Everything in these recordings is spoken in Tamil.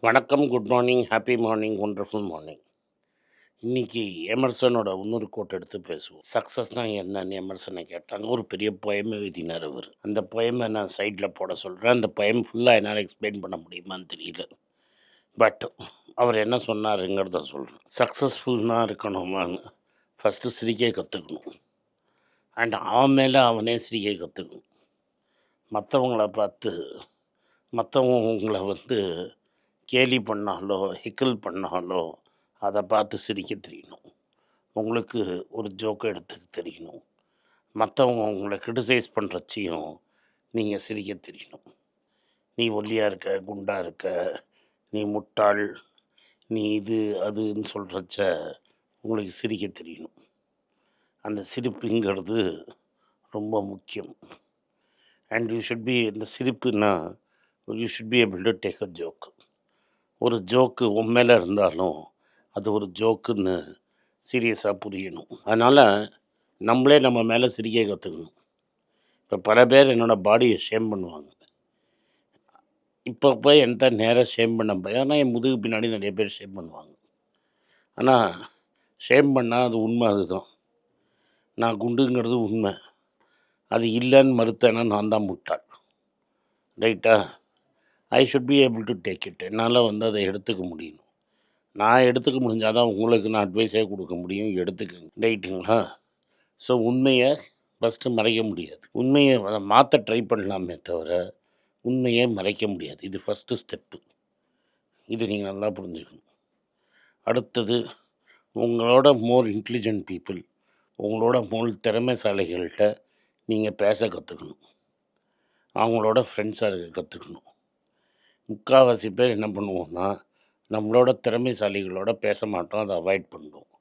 வணக்கம், good morning, happy morning, wonderful morning. இன்னைக்கு எமர்சனோட இன்னொரு கோட் எடுத்து பேசுவோம். சக்ஸஸ்னால் என்னன்னு எமர்சனை கேட்டாங்க. ஒரு பெரிய பொயமை எழுதினார் அவர். அந்த பொயமை நான் சைடில் போட சொல்கிறேன். அந்த பொயம் ஃபுல்லாக என்னால் எக்ஸ்பிளைன் பண்ண முடியுமான்னு தெரியல. பட் அவர் என்ன சொன்னாருங்கிறத சொல்கிறேன். சக்ஸஸ்ஃபுல்னால் இருக்கணுமான்னு ஃபஸ்ட்டு சிரிக்க கற்றுக்கணும். அண்ட் அவன் மேலே அவனே சிரிக்க கற்றுக்கணும். மற்றவங்கள பார்த்து மற்றவங்களை கேலி பண்ணாலோ ஹிக்கல் பண்ணாலோ அதை பார்த்து சிரிக்க தெரியணும். உங்களுக்கு ஒரு ஜோக்கை எடுத்துக்க தெரியணும். மற்றவங்க உங்களை கிரிட்டிசைஸ் பண்ணுறச்சையும் நீங்கள் சிரிக்க தெரியணும். நீ ஒல்லியாக இருக்க, குண்டாக இருக்க, நீ முட்டாள், நீ இது அதுன்னு சொல்கிறச்ச உங்களுக்கு சிரிக்க தெரியணும். அந்த சிரிப்புங்கிறது ரொம்ப முக்கியம். அண்ட் யூ ஷுட் பி இந்த சிரிப்புனா you should be able to take a joke. ஒரு ஜோக்கு உன் மேலே இருந்தாலும் அது ஒரு ஜோக்குன்னு சீரியஸாக புரியணும். அதனால் நம்மளே நம்ம மேலே சிரிக்க கற்றுக்கணும். இப்போ பல பேர் என்னோடய பாடியை ஷேம் பண்ணுவாங்க. இப்போ போய் என்கிட்ட நேராக ஷேம் பண்ண போய் ஆனால் என் முதுகு பின்னாடி நிறைய பேர் ஷேம் பண்ணுவாங்க. ஆனால் ஷேம் பண்ணால் அது உண்மை. அதுதான் நான் குண்டுங்கிறது உண்மை. அது இல்லைன்னு மறுத்தேன்னா நான் தான் முட்டாள். ரைட்டா? I should be able to take it. என்னால் அதை எடுத்துக்க முடியணும். நான் எடுத்துக்க முடிஞ்சால் தான் உங்களுக்கு நான் அட்வைஸே கொடுக்க முடியும். எடுத்துக்கங்க. ரைட்டுங்களா? ஸோ உண்மையை ஃபஸ்ட்டு மறைக்க முடியாது. உண்மையை மாற்ற ட்ரை பண்ணலாமே தவிர உண்மையை மறைக்க முடியாது. இது ஃபஸ்ட்டு ஸ்டெப்பு. இது நீங்கள் நல்லா புரிஞ்சுக்கணும். அடுத்தது, உங்களோட மோர் இன்டெலிஜென்ட் பீப்புள், உங்களோட மோர் திறமைசாலிகள்கிட்ட நீங்கள் பேச கற்றுக்கணும். அவங்களோட ஃப்ரெண்ட்ஸாக இருக்க கற்றுக்கணும். முக்கால்வாசி பேர் என்ன பண்ணுவோன்னா, நம்மளோட திறமைசாலிகளோட பேச மாட்டோம். அதை அவாய்ட் பண்ணுவோம்.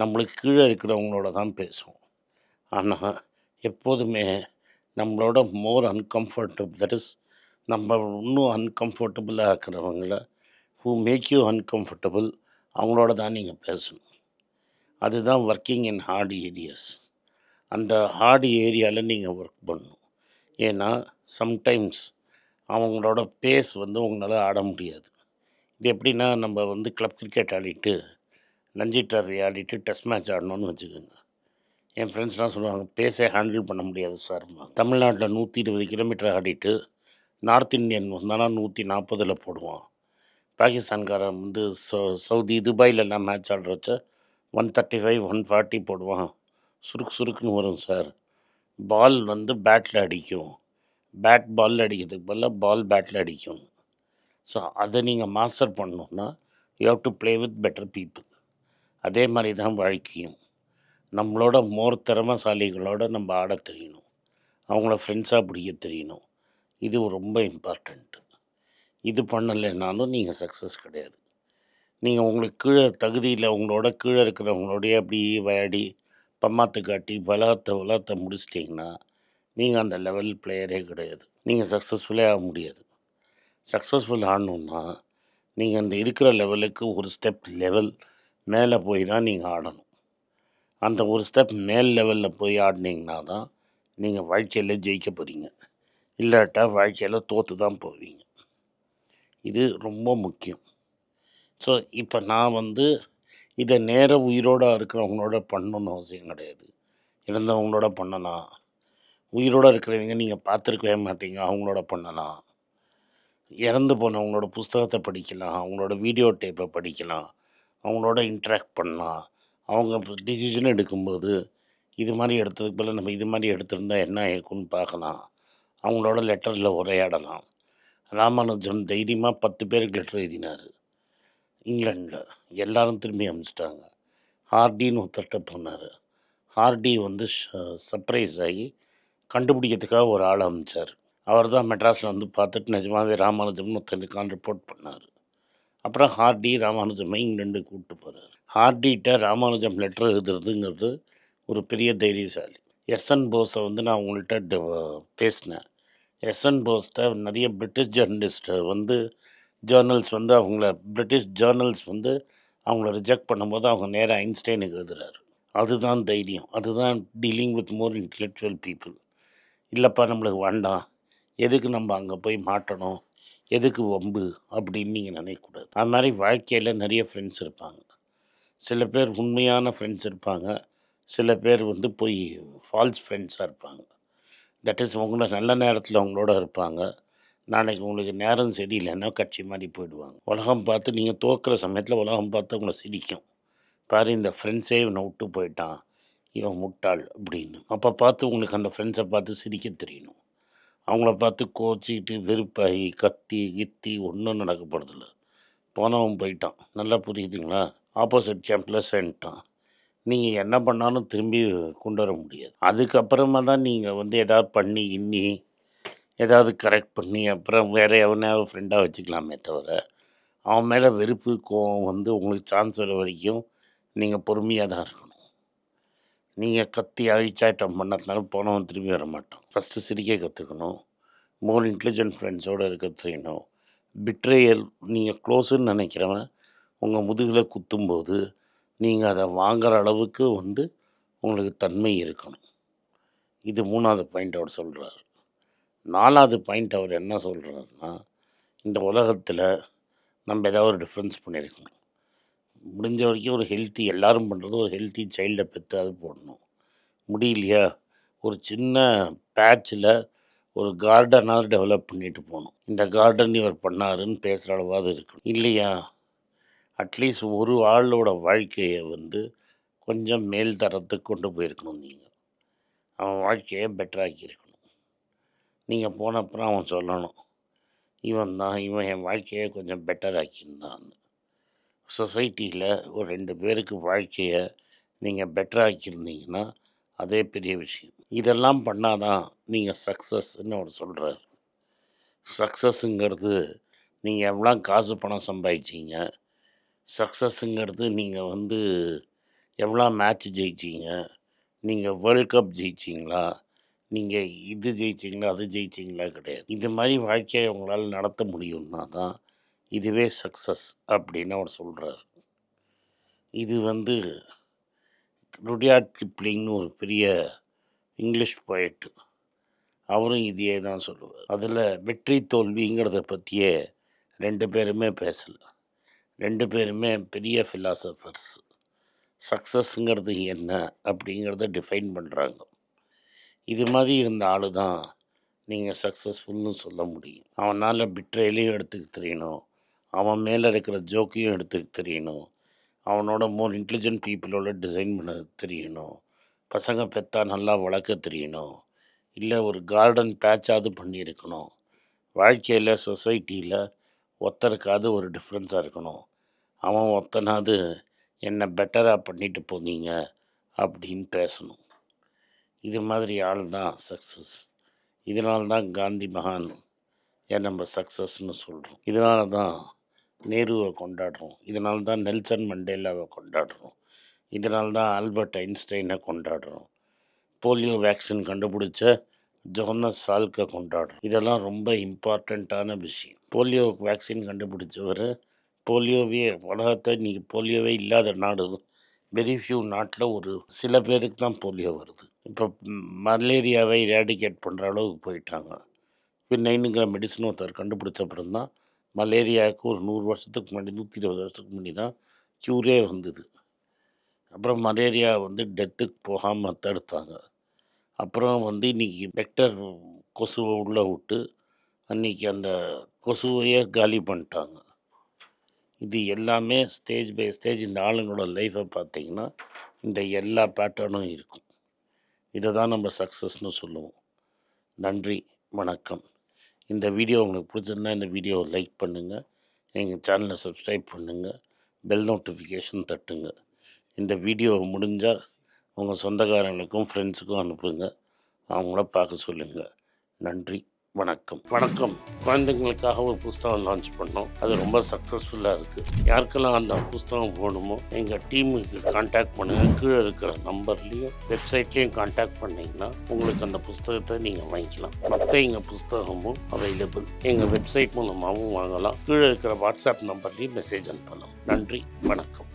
நம்மளுக்கு கீழே இருக்கிறவங்களோட தான் பேசுவோம். ஆனால் எப்போதுமே நம்மளோட மோர் அன்கம்ஃபர்டபுள், தட் இஸ் நம்ம இன்னும் அன்கம்ஃபர்டபுளாக இருக்கிறவங்கள, ஹூ மேக் யூ அன்கம்ஃபர்டபுள், அவங்களோட தான் நீங்கள் பேசணும். அதுதான் ஒர்க்கிங் இன் ஹார்ட் ஏரியாஸ். அந்த ஹார்ட் ஏரியாவில் நீங்கள் ஒர்க் பண்ணணும். ஏன்னா சம்டைம்ஸ் அவங்களோட பேஸ் உங்களால் ஆட முடியாது. இது எப்படின்னா, நம்ம கிளப் கிரிக்கெட் ஆடிட்டு ரஞ்சி டிராஃபி ஆடிட்டு டெஸ்ட் மேட்ச் ஆடணும்னு வச்சுக்கோங்க. என் ஃப்ரெண்ட்ஸ்லாம் சொல்லுவாங்க, பேஸே ஹேண்டில் பண்ண முடியாது சார். தமிழ்நாட்டில் 120 கிலோமீட்டர் ஆடிட்டு நார்த் இந்தியன் வந்தாலும் 140 போடுவான். பாகிஸ்தான்காரன் சவுதி துபாயிலெல்லாம் மேட்ச் ஆடுறச்ச 135 140 போடுவான். சுருக்குன்னு வரும் சார். பால் பேட்டில் அடிக்கும். பேட் பாலில் அடிக்கிறதுக்கு பதிலாக பால் பேட்டில் அடிக்கும். ஸோ அதை நீங்கள் மாஸ்டர் பண்ணணுன்னா you have to play with better people. அதே மாதிரி தான் வாழ்க்கையும். நம்மளோட மோர் திறமைசாலிகளோடு நம்ம ஆட தெரியணும். அவங்கள ஃப்ரெண்ட்ஸாக பிடிக்க தெரியணும். இது ரொம்ப இம்பார்ட்டண்ட்டு. இது பண்ணலைன்னாலும் நீங்கள் சக்ஸஸ் கிடையாது. நீங்கள் உங்களுக்கு கீழே தகுதியில் உங்களோட கீழே இருக்கிறவங்களோடைய அப்படி விளையாடி பம்மாத்து காட்டி வளத்தை முடிச்சிட்டிங்கன்னா நீங்கள் அந்த லெவல் பிளேயரே கிடையாது. நீங்கள் சக்ஸஸ்ஃபுல்லே ஆக முடியாது. சக்ஸஸ்ஃபுல் ஆடணுன்னா நீங்கள் அந்த இருக்கிற லெவலுக்கு ஒரு ஸ்டெப் லெவல் மேலே போய் தான் நீங்கள் ஆடணும். அந்த ஒரு ஸ்டெப் மேல் லெவலில் போய் ஆடினீங்கன்னா தான் நீங்கள் வாழ்க்கையில் ஜெயிக்க போகிறீங்க. இல்லாட்டா வாழ்க்கையில் தோற்று தான் போவீங்க. இது ரொம்ப முக்கியம். ஸோ இப்போ நான் இதை நேராக உயிரோடு இருக்கிறவங்களோட பண்ணணுன்னு அவசியம் கிடையாது. இறந்தவங்களோட பண்ணலாம். உயிரோடு இருக்கிறவங்க நீங்கள் பார்த்துருக்கவே மாட்டீங்க, அவங்களோட பண்ணலாம். இறந்து போனவங்களோட புஸ்தகத்தை படிக்கலாம், அவங்களோட வீடியோ டேப்பை படிக்கலாம், அவங்களோட இன்ட்ராக்ட் பண்ணலாம். அவங்க டிசிஷன் எடுக்கும்போது இது மாதிரி எடுத்ததுக்கு பதிலாக நம்ம இது மாதிரி எடுத்திருந்தால் என்ன இருக்குன்னு பார்க்கலாம். அவங்களோட லெட்டரில் உரையாடலாம். ராமானுஜன் தைரியமாக 10 பேருக்கு லெட்டர் எழுதினார் இங்கிலாண்டில். எல்லாரும் திரும்பி அனுப்பிச்சிட்டாங்க. ஹார்டின்னு ஒருத்தர்கிட்ட போனார். ஹார்டி சர்ப்ரைஸ் ஆகி கண்டுபிடிக்கிறதுக்காக ஒரு ஆள் அனுப்பிச்சார். அவர் தான் மெட்ராஸில் பார்த்துட்டு நிஜமாகவே ராமானுஜம்னு ஒருத்தருக்கான் ரிப்போர்ட் பண்ணார். அப்புறம் ஹார்டி ராமானுஜமை இங்கிலாண்டுக்கு கூப்பிட்டு போகிறார். ஹார்டிகிட்ட ராமானுஜம் லெட்டர் எழுதுறதுங்கிறது ஒரு பெரிய தைரியசாலி. எஸ்என் போஸை நான் உங்கள்கிட்ட பேசினேன். எஸ்என் போஸ்ட்டை நிறைய பிரிட்டிஷ் ஜேர்னலிஸ்ட்டை ஜேர்னல்ஸ் அவங்கள பிரிட்டிஷ் ஜேர்னல்ஸ் அவங்கள ரிஜெக்ட் பண்ணும்போது அவங்க நேராக ஐன்ஸ்டைனுக்கு எழுதுறாரு. அதுதான் தைரியம். அதுதான் dealing with more intellectual people. இல்லைப்பா நம்மளுக்கு வேண்டாம், எதுக்கு நம்ம அங்கே போய் மாட்டணும், எதுக்கு வம்பு அப்படின்னு நீங்கள் நினைக்கக்கூடாது. அது மாதிரி வாழ்க்கையில் நிறைய ஃப்ரெண்ட்ஸ் இருப்பாங்க. சில பேர் உண்மையான ஃப்ரெண்ட்ஸ் இருப்பாங்க. சில பேர் வந்து போய் ஃபால்ஸ் ஃப்ரெண்ட்ஸாக இருப்பாங்க. தட் இஸ் உங்களோட நல்ல நேரத்தில் அவங்களோட இருப்பாங்க. நாளைக்கு உங்களுக்கு நேரம் சரியில்லைன்னா கட்சி மாதிரி போயிடுவாங்க. உலகம் பார்த்து நீங்கள் தோற்கிற சமயத்தில் உலகம் பார்த்து உங்களை சிரிக்கும். பாரு இந்த ஃப்ரெண்ட்ஸே இவனை விட்டு போயிட்டான், இவன் முட்டாள் அப்படின்னு. அப்போ பார்த்து உங்களுக்கு அந்த ஃப்ரெண்ட்ஸை பார்த்து சிரிக்க தெரியணும். அவங்கள பார்த்து கோச்சிக்கிட்டு வெறுப்பாகி கத்தி கித்தி ஒன்றும் நடக்க போகிறதில்ல. போனவன் போயிட்டான். நல்லா புரியுதுங்களா? ஆப்போசிட் கேம்பில் சேர்ந்துட்டான். நீங்கள் என்ன பண்ணாலும் திரும்பி கொண்டு வர முடியாது. அதுக்கப்புறமா தான் நீங்கள் வந்து எதாவது பண்ணி இன்னி ஏதாவது கரெக்ட் பண்ணி அப்புறம் வேறு எவனையாவது ஃப்ரெண்டாக வச்சுக்கலாமே தவிர, அவன் மேலே வெறுப்பு கோவம் வந்து உங்களுக்கு சான்ஸ் வர வரைக்கும் நீங்கள் பொறுமையாக தான் இருக்கணும். நீங்கள் கத்தி அழிச்சாட்டம் பண்ணதுனால போனவன் திரும்பி வர மாட்டான். ஃபஸ்ட்டு சிரிக்க கற்றுக்கணும். மோர் இன்டெலிஜென்ட் ஃப்ரெண்ட்ஸோடு இருக்க தெரியணும். பிட்ரேயல் நீங்கள் க்ளோஸுன்னு நினைக்கிறவன் உங்கள் முதுகில் குத்தும்போது நீங்கள் அதை வாங்குகிற அளவுக்கு வந்து உங்களுக்கு தன்மை இருக்கணும். இது 3வது பாயிண்ட் அவர் சொல்கிறார். 4வது பாயிண்ட் அவர் என்ன சொல்கிறாருன்னா, இந்த உலகத்தில் நம்ம ஏதாவது ஒரு டிஃப்ரென்ஸ் பண்ணியிருக்கணும். முடிஞ்ச வரைக்கும் ஒரு ஹெல்த்தி எல்லோரும் பண்ணுறது ஒரு ஹெல்த்தி சைல்டை பெற்று அது போடணும். முடியலையா ஒரு சின்ன பேட்சில் ஒரு கார்டனாவது டெவலப் பண்ணிட்டு போகணும். இந்த கார்டன் இவர் பண்ணாருன்னு பேசுகிற அளவாவது இருக்கணும். இல்லையா அட்லீஸ்ட் ஒரு ஆளோட வாழ்க்கையை வந்து கொஞ்சம் மேல் தரத்துக்கு கொண்டு போயிருக்கணும். நீங்கள் அவன் வாழ்க்கையை பெட்டராக்கியிருக்கணும். நீங்கள் போனப்புறம் அவன் சொல்லணும், இவன் என் வாழ்க்கையை கொஞ்சம் பெட்டர் ஆக்கியிருந்தான். சொசைட்டியில் ஒரு 2 பேருக்கு வாழ்க்கையை நீங்கள் பெட்டராக்கியிருந்தீங்கன்னா அதே பெரிய விஷயம். இதெல்லாம் பண்ணாதான் நீங்கள் சக்ஸஸ்ன்னு அவர் சொல்கிறார். சக்ஸஸ்ஸுங்கிறது நீங்கள் எவ்வளோ காசு பணம் சம்பாதிச்சிங்க, சக்ஸஸ்ஸுங்கிறது நீங்கள் வந்து எவ்வளோ மேட்ச் ஜெயிச்சிங்க, நீங்கள் வேர்ல்ட் கப் ஜெயிச்சிங்களா, நீங்கள் இது ஜெயிச்சிங்களா அது ஜெயிச்சிங்களா கிடையாது. இது மாதிரி வாழ்க்கையை உங்களால் நடத்த முடியும்னா தான் இதுவே சக்ஸஸ் அப்படின்னு அவர் சொல்கிறார். இது வந்து ருடியார்ட் கிப்ளிங்னு ஒரு பெரிய இங்கிலீஷ் போயட்டு, அவரும் இதையே தான் சொல்லுவார். அதில் வெற்றி தோல்விங்கிறத பற்றியே 2 பேருமே பேசலை. 2 பேருமே பெரிய ஃபிலாசபர்ஸ். சக்ஸஸ்ங்கிறது என்ன அப்படிங்கிறத டிஃபைன் பண்ணுறாங்க. இது மாதிரி இருந்த ஆள் தான் நீங்கள் சக்ஸஸ்ஃபுல்னு சொல்ல முடியும். அவனால் பிட்ரேலையும் எடுத்துக்க தெரியணும், அவன் மேலே இருக்கிற ஜோக்கையும் எடுத்துக்க தெரியணும், அவனோட மோர் இன்டெலிஜென்ட் பீப்புளோட டிசைன் பண்ண தெரியணும், பசங்க பெற்றா நல்லா வளர்க்க தெரியணும், இல்லை ஒரு கார்டன் பேட்சாவது பண்ணியிருக்கணும், வாழ்க்கையில் சொசைட்டியில் ஒருத்தருக்காவது ஒரு டிஃப்ரென்ஸாக இருக்கணும், அவன் ஒருத்தனாவது என்னை பெட்டராக பண்ணிட்டு போனீங்க அப்படின்னு பேசணும். இது மாதிரி ஆள் தான் சக்ஸஸ். இதனால தான் காந்தி மகான் நம்ம சக்ஸஸ்ன்னு சொல்கிறோம். இதனால தான் நேருவை கொண்டாடுறோம். இதனால தான் நெல்சன் மண்டேலாவை கொண்டாடுறோம். இதனால தான் ஆல்பர்ட் ஐன்ஸ்டைனை கொண்டாடுறோம். போலியோ வேக்சின் கண்டுபிடிச்ச ஜோனஸ் சால்க்கை கொண்டாடுறோம். இதெல்லாம் ரொம்ப இம்பார்ட்டண்ட்டான விஷயம். போலியோ வேக்சின் கண்டுபிடிச்சவர் போலியோவே உலகத்தை இன்றைக்கி போலியோவே இல்லாத நாடு வெரி ஃபியூ நாட்டில் ஒரு சில பேருக்கு தான் போலியோ வருது. இப்போ மலேரியாவை எராடிகேட் பண்ணுற அளவுக்கு போயிட்டாங்க. குவினைனுங்கிற மெடிசன் ஒருத்தர் கண்டுபிடிச்ச அப்புறம் தான் மலேரியாவுக்கு ஒரு 100 வருஷத்துக்கு முன்னாடி 120 வருஷத்துக்கு முன்னாடி தான் க்யூரே வந்தது. அப்புறம் மலேரியா வந்து டெத்துக்கு போகாமல் தடுத்தாங்க. அப்புறம் வந்து இன்றைக்கி வெக்டர் கொசுவை உள்ளே விட்டு அன்றைக்கி அந்த கொசுவையே காலி பண்ணிட்டாங்க. இது எல்லாமே ஸ்டேஜ் பை ஸ்டேஜ் இந்த ஆளுங்களோட லைஃப்பை பார்த்திங்கன்னா இந்த எல்லா பேட்டர்னும் இருக்கும். இதை தான் நம்ம சக்ஸஸ்னு சொல்லுவோம். நன்றி, வணக்கம். இந்த வீடியோ உங்களுக்கு பிடிச்சிருந்தா இந்த வீடியோவை லைக் பண்ணுங்கள், எங்கள் சேனலை சப்ஸ்கிரைப் பண்ணுங்கள், பெல் நோட்டிஃபிகேஷன் தட்டுங்க. இந்த வீடியோவை முடிஞ்சால் உங்கள் சொந்தக்காரங்களுக்கும் ஃப்ரெண்ட்ஸுக்கும் அனுப்புங்க, அவங்கள பார்க்க சொல்லுங்கள். நன்றி, வணக்கம். குழந்தைங்களுக்காக ஒரு புஸ்தகம் லான்ச் பண்ணோம். அது ரொம்ப சக்ஸஸ்ஃபுல்லாக இருக்குது. யாருக்கெல்லாம் அந்த புஸ்தகம் போகணுமோ எங்கள் டீமுக்கு கான்டாக்ட் பண்ணுங்கள். கீழே இருக்கிற நம்பர்லேயும் வெப்சைட்லேயும் கான்டாக்ட் பண்ணிங்கன்னா உங்களுக்கு அந்த புஸ்தகத்தை நீங்கள் வாங்கிக்கலாம். மற்ற எங்கள் புஸ்தகமும் அவைலபிள். எங்கள் வெப்சைட் மூலமாகவும் வாங்கலாம். கீழே இருக்கிற வாட்ஸ்அப் நம்பர்லேயும் மெசேஜ் அனுப்பலாம். நன்றி, வணக்கம்.